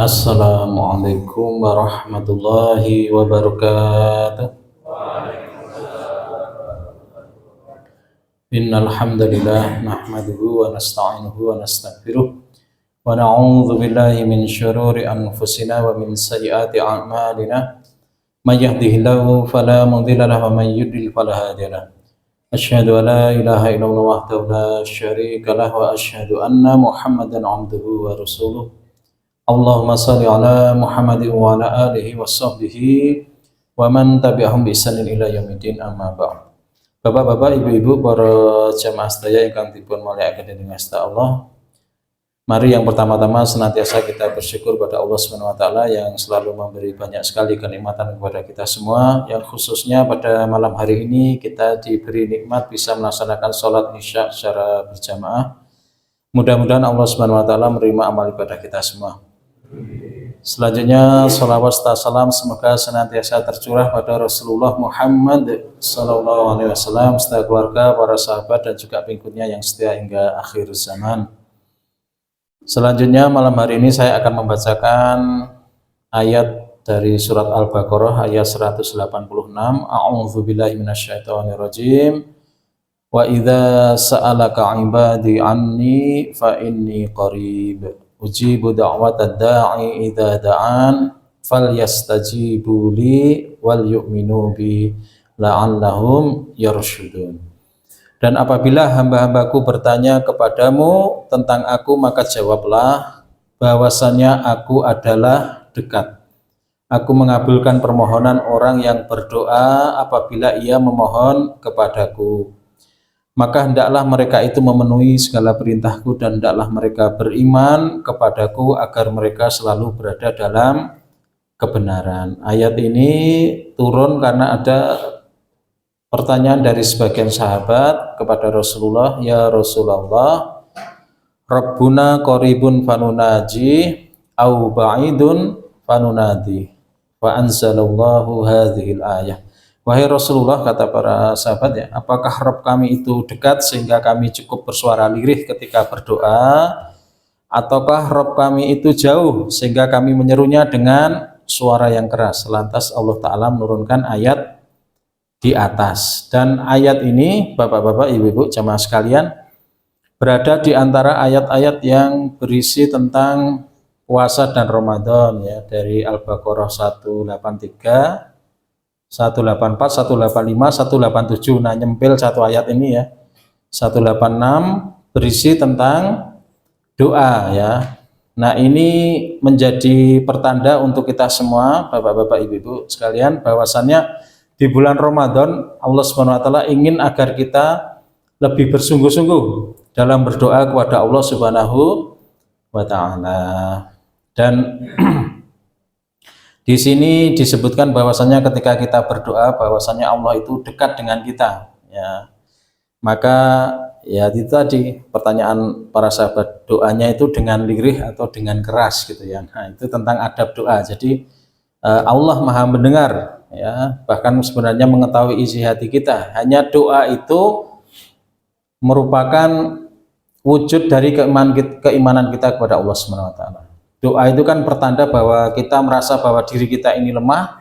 Assalamualaikum warahmatullahi wabarakatuh. Innal hamdalillah nahmaduhu wa nasta'inuhu wa nastaghfiruh wa na'udzu billahi min syururi anfusina wa min sayyiati a'malina. May yahdihillahu fala mudilla lahu wa may yudlil fala hadiya lahu. Asyhadu an la ilaha illallah wahdahu la syarika lahu wa asyhadu anna Muhammadan 'abduhu wa rasuluh. Allahumma shalli ala Muhammadin wa ala alihi wa sahbihi wa man tabi'ahum bi ihsanin ila yaumil amma ba'd. Bapak-bapak, ibu-ibu, para jamaah sedaya ingkang dipun mulyakaken dening Gusti Allah. Mari yang pertama-tama senantiasa kita bersyukur pada Allah Subhanahu wa taala yang selalu memberi banyak sekali kenikmatan kepada kita semua, yang khususnya pada malam hari ini kita diberi nikmat bisa melaksanakan sholat Isya secara berjamaah. Mudah-mudahan Allah Subhanahu wa taala menerima amal ibadah kita semua. Selanjutnya salawat serta salam semoga senantiasa tercurah pada Rasulullah Muhammad sallallahu alaihi wasallam serta keluarga, para sahabat dan juga pengikutnya yang setia hingga akhir zaman. Selanjutnya malam hari ini saya akan membacakan ayat dari surat Al-Baqarah ayat 186. A'udzubillahi minasyaitonirrajim. Wa idza sa'alaka 'ibadi 'anni fa inni qarib. Ujibu da'watad da'i idza da'an falyastajibu li wal yu'minu bi la'allahum yarshudun. Dan apabila hamba-hambaku bertanya kepadamu tentang aku, maka jawablah bahwasanya aku adalah dekat. Aku mengabulkan permohonan orang yang berdoa apabila ia memohon kepadaku. Maka hendaklah mereka itu memenuhi segala perintahku dan hendaklah mereka beriman kepadaku agar mereka selalu berada dalam kebenaran. Ayat ini turun karena ada pertanyaan dari sebagian sahabat kepada Rasulullah, ya Rasulullah, Rabbuna qaribun fanunaji au ba'idun fanunadi. Fa anzalallahu hadhil ayah. Wahai Rasulullah, kata para sahabat, ya, apakah Rabb kami itu dekat sehingga kami cukup bersuara lirih ketika berdoa, ataukah Rabb kami itu jauh sehingga kami menyerunya dengan suara yang keras? Lantas Allah Ta'ala menurunkan ayat di atas. Dan ayat ini, bapak-bapak, ibu-ibu, jamaah sekalian, berada di antara ayat-ayat yang berisi tentang puasa dan Ramadan, ya, dari Al-Baqarah 183, 184, 185, 187. Nah, nyempil satu ayat ini, ya. 186 berisi tentang doa, ya. Nah, ini menjadi pertanda untuk kita semua, bapak-bapak, ibu-ibu sekalian, bahwasannya di bulan Ramadan Allah Subhanahu wa taala ingin agar kita lebih bersungguh-sungguh dalam berdoa kepada Allah Subhanahu wa taala. Dan di sini disebutkan bahwasanya ketika kita berdoa bahwasanya Allah itu dekat dengan kita, ya. Maka ya itu tadi pertanyaan para sahabat, doanya itu dengan lirih atau dengan keras gitu, ya. Nah, itu tentang adab doa. Jadi Allah Maha mendengar, ya, bahkan sebenarnya mengetahui isi hati kita. Hanya doa itu merupakan wujud dari keimanan kita kepada Allah Subhanahu wa taala. Doa itu kan pertanda bahwa kita merasa bahwa diri kita ini lemah,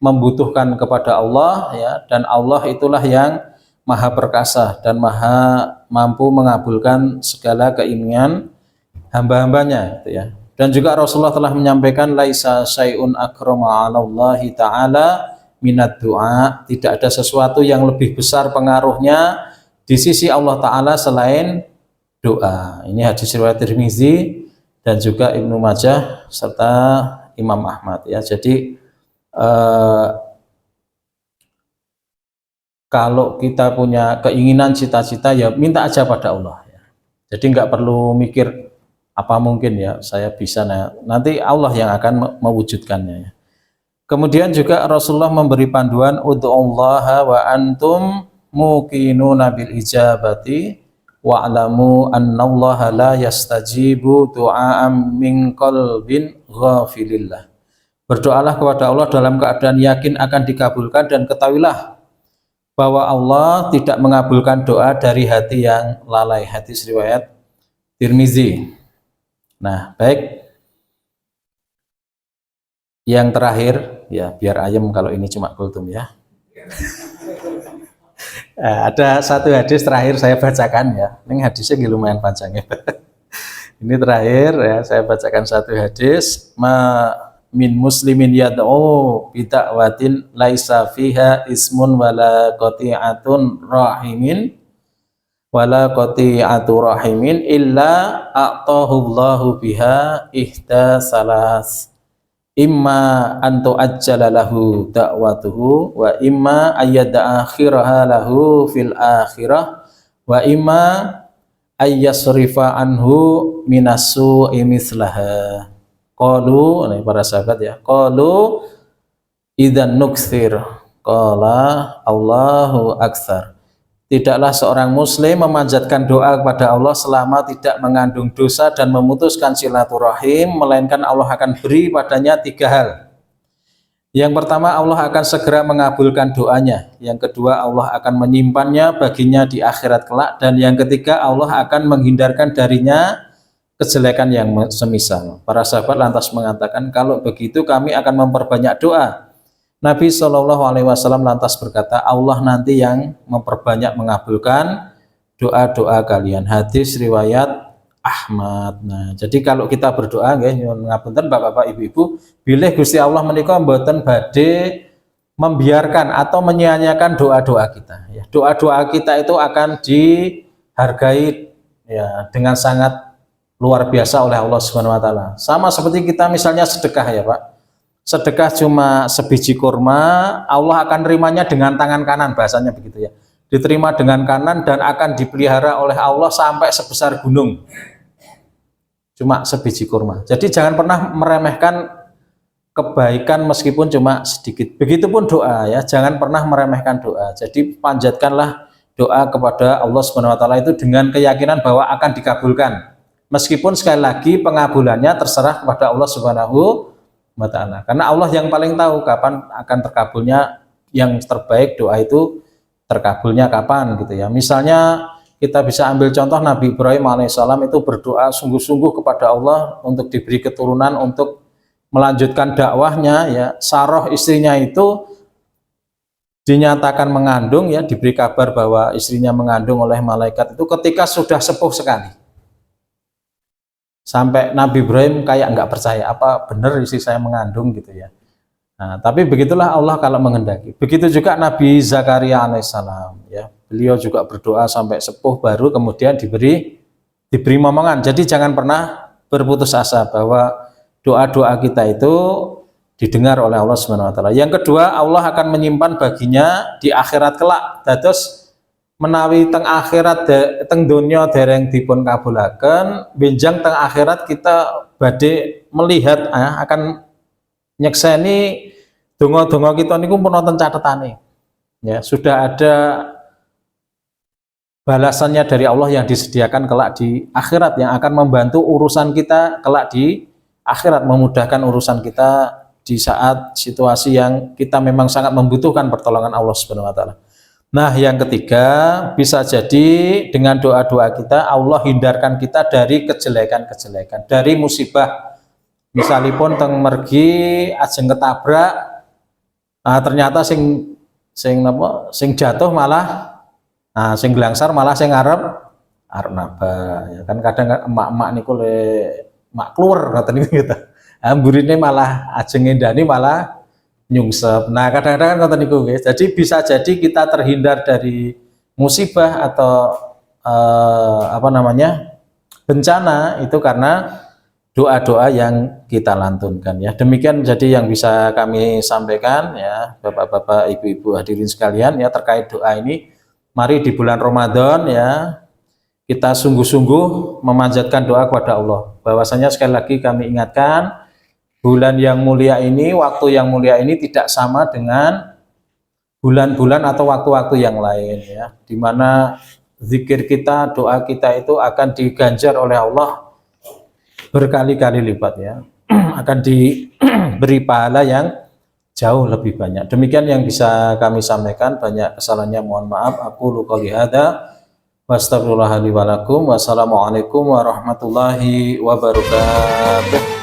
membutuhkan kepada Allah, ya, dan Allah itulah yang maha perkasa dan maha mampu mengabulkan segala keinginan hamba-hambanya, gitu, ya. Dan juga Rasulullah telah menyampaikan laisa syai'un akrama 'alallahi ta'ala minad du'a, tidak ada sesuatu yang lebih besar pengaruhnya di sisi Allah Ta'ala selain doa. Ini hadis riwayat Tirmizi dan juga Ibnu Majah serta Imam Ahmad, ya. Jadi kalau kita punya keinginan, cita-cita, ya minta aja pada Allah, ya. Jadi nggak perlu mikir apa mungkin ya saya bisa, nanti Allah yang akan mewujudkannya, ya. Kemudian juga Rasulullah memberi panduan ud'ullaha wa antum muqinuna bil ijabati wa'lamu annallaha la yastajibu du'a'am min qalbin ghafilillah. Berdoalah kepada Allah dalam keadaan yakin akan dikabulkan, dan ketahuilah bahwa Allah tidak mengabulkan doa dari hati yang lalai. Hadis riwayat Tirmizi. Nah, baik. yang terakhir ya, biar ayem kalau ini cuma kultum ya. Ada satu hadis terakhir saya bacakan ya. Ini hadisnya lumayan panjang ya. Ini terakhir ya, saya bacakan satu hadis. Min muslimin yad'u bida'watin laisa fiha ismun wala qati'atun rahimin wala qati'atu rahimin illa a'tahu Allahu biha ihda salas, imma an tu'ajjala lahu da'watuhu wa imma ayyada akhiraha lahu fil akhirah wa imma ayyasrifa anhu minasu imislaha. Qalu, ini para sahabat ya, qalu idzan nukthir, qala Allahu aktsar. Tidaklah seorang muslim memanjatkan doa kepada Allah selama tidak mengandung dosa dan memutuskan silaturahim, melainkan Allah akan beri padanya 3 hal. Yang pertama, Allah akan segera mengabulkan doanya. Yang kedua, Allah akan menyimpannya baginya di akhirat kelak. Dan yang ketiga, Allah akan menghindarkan darinya kejelekan yang semisal. Para sahabat lantas mengatakan, kalau begitu kami akan memperbanyak doa. Nabi SAW lantas berkata, Allah nanti yang memperbanyak mengabulkan doa-doa kalian. Hadis riwayat Ahmad. Nah, jadi kalau kita berdoa, ngapunten bapak-bapak, ibu-ibu, bilih Gusti Allah menika mboten badhe membiarkan atau menyia-nyiakan doa-doa kita. Ya, doa-doa kita itu akan dihargai ya dengan sangat luar biasa oleh Allah Subhanahu wa taala. Sama seperti kita misalnya sedekah ya, Pak. Sedekah cuma sebiji kurma, Allah akan nerimanya dengan tangan kanan, bahasanya begitu ya. Diterima dengan kanan dan akan dipelihara oleh Allah sampai sebesar gunung. Cuma sebiji kurma. Jadi jangan pernah meremehkan kebaikan meskipun cuma sedikit. Begitupun doa ya, jangan pernah meremehkan doa. Jadi panjatkanlah doa kepada Allah Subhanahu wa taala itu dengan keyakinan bahwa akan dikabulkan. Meskipun sekali lagi pengabulannya terserah kepada Allah Subhanahu wa taala. Karena Allah yang paling tahu kapan akan terkabulnya, yang terbaik doa itu terkabulnya kapan gitu ya. Misalnya kita bisa ambil contoh Nabi Ibrahim alaihissalam itu berdoa sungguh-sungguh kepada Allah untuk diberi keturunan untuk melanjutkan dakwahnya ya. Sarah istrinya itu dinyatakan mengandung ya, diberi kabar bahwa istrinya mengandung oleh malaikat itu ketika sudah sepuh sekali. Sampai Nabi Ibrahim kayak nggak percaya, apa benar istri saya mengandung gitu ya. Nah, tapi begitulah Allah kalau menghendaki. Begitu juga Nabi Zakaria alaihissalam ya. Beliau juga berdoa sampai sepuh baru kemudian diberi momongan. Jadi jangan pernah berputus asa bahwa doa-doa kita itu didengar oleh Allah Subhanahu wa taala. Yang kedua, Allah akan menyimpan baginya di akhirat kelak. Dados menawi teng akhirat teng donya dereng dipun kabulaken, benjang teng akhirat kita badhe melihat akan nyekseni donga-donga kita niku pun wonten catetane. Ya, sudah ada balasannya dari Allah yang disediakan kelak di akhirat yang akan membantu urusan kita kelak di akhirat, memudahkan urusan kita di saat situasi yang kita memang sangat membutuhkan pertolongan Allah Subhanahu wa taala. Nah, yang ketiga, bisa jadi dengan doa-doa kita Allah hindarkan kita dari kejelekan-kejelekan, dari musibah. Misalipun teng mergi ajeng ketabrak, ternyata sing jatuh malah sing gelangsar malah sing arep naba. Ya kan kadang emak-emak niku le mak keluar ngoten niku gitu. Amburine malah ajeng ngendani malah nyungsep. Nah, kadang-kadang kan ngoten niku guys. Jadi bisa jadi kita terhindar dari musibah atau bencana itu karena doa-doa yang kita lantunkan ya. Demikian jadi yang bisa kami sampaikan ya, Bapak-bapak, Ibu-ibu hadirin sekalian ya, terkait doa ini. Mari di bulan Ramadan ya kita sungguh-sungguh memanjatkan doa kepada Allah. Bahwasanya sekali lagi kami ingatkan, bulan yang mulia ini, waktu yang mulia ini tidak sama dengan bulan-bulan atau waktu-waktu yang lain ya, di mana zikir kita, doa kita itu akan diganjar oleh Allah berkali-kali lipat ya, akan diberi pahala yang jauh lebih banyak. Demikian yang bisa kami sampaikan, banyak kesalahannya mohon maaf. Aku qouli hadza wa astaghfirullaha li wa lakum. Wassalamualaikum warahmatullahi wabarakatuh.